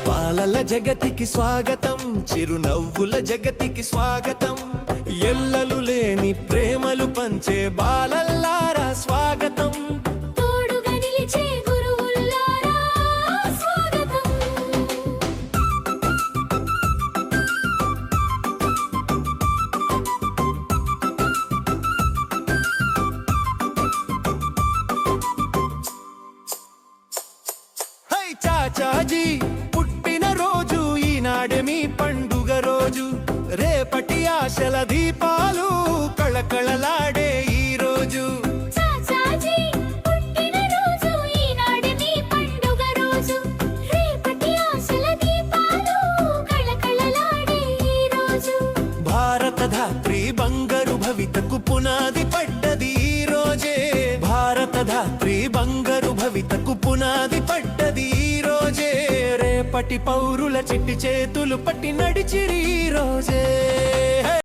బాలల జగతికి స్వాగతం, చిరునవ్వుల జగతికి స్వాగతం, ఎల్లలు లేని ప్రేమలు పంచే బాలల్లారా స్వాగతం. తోడుగా నిలిచే గురువుల్లారా స్వాగతం. హై చాచాజీ పుట్టిన రోజు ఈనాడే మీ పండుగ రోజు, రేపటి ఆశల దీపాలు కళకళలాడే ఈ రోజు. చాచాజీ పుట్టిన రోజు ఈనాడే మీ పండుగ రోజు, రేపటి ఆశల దీపాలు కళకళలాడే ఈ రోజు. భారత ధాత్రి బంగారు భవితకు పునాది పడ్డది ఈ రోజే, భారత ధాత్రి బంగారు భవితకు పునాది పడ్డది ఈ రోజే, రేపటి పౌరుల చిట్టి చేతులు పట్టి నడిచిరి ఈ రోజే.